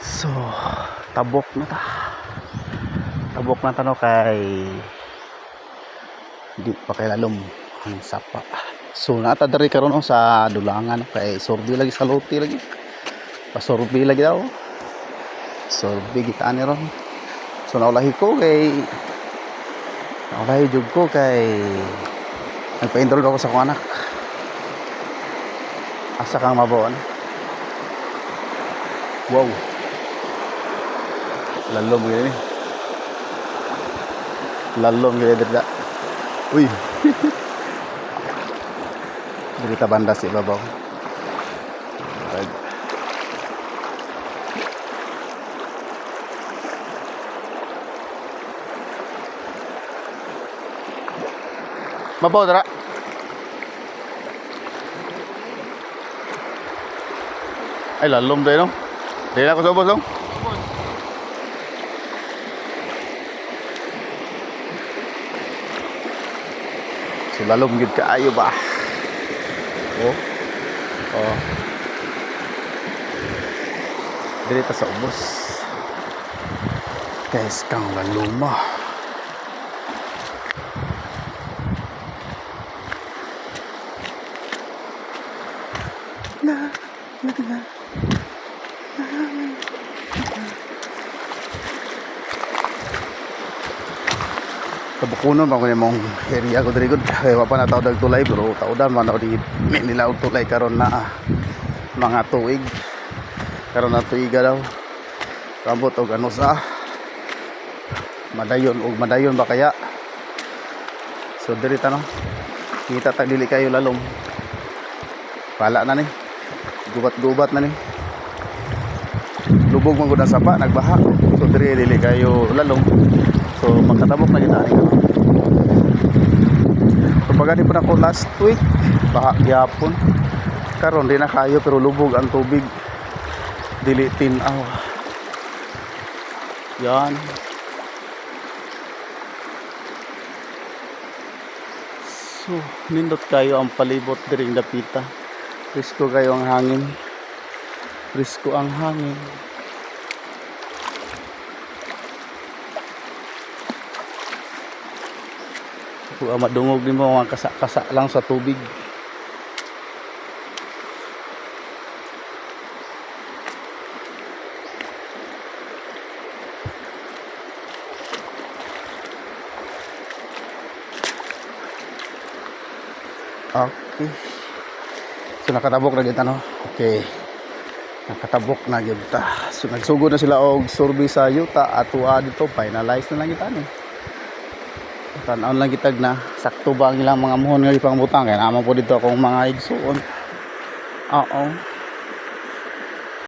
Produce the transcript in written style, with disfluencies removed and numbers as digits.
So, tabok na ta. Tabok na ta no kay di pa kay lalom ang sapa. So, nata diri karon no, sa dulangan kay sorbi lagi sa lote lagi. Pasorbi lagi daw. Sorbi kita ni ron. So, naulahi ko jud ko kay nagpa-enroll ako sa akong anak. Asa kang mabuon? Wow. Lalom gini. Lalom gini dira. Uy. Berita banda si babaw. Babaw dira. Ay lalom dai no. Dili ako sa ubos no. So lalom gid kaayo ba. Oh. Oh. Dili ta sa ubos. Guys, kang laluma. La. Kabukunon pa ko mong area ko diri gud kay wa pa na taw dag tulay pero tawdan man di nila og tulay karon na mga tuig karon na tuiga daw kabot og ano sa madayon ba kaya so diri ta no kita ta dili kayo lalom pala na ni gubat na ni lubog man gud ang sapa nagbaha so diri dili kayo lalom. So magkatabok na kita ni karon. So pagani pa nako last week baha gyapon. Karon di na kayo pero lubog ang tubig. Dili tin-aw. Yan. So nindot kayo ang palibot diring dapita. Risko kayo ang hangin. Risko ang hangin. Kung madungog din mo mga kasa lang sa tubig. Okay. So nakatabok na kita no. Okay. Nakatabok na kita. So nagsugod na sila og survey sa yuta at dito finalize na lang kita ni. Tanaon lang kitag na sakto ba ang ilang mga muhon nga ipang butang kaya naman po dito akong mga igsuon. Oo.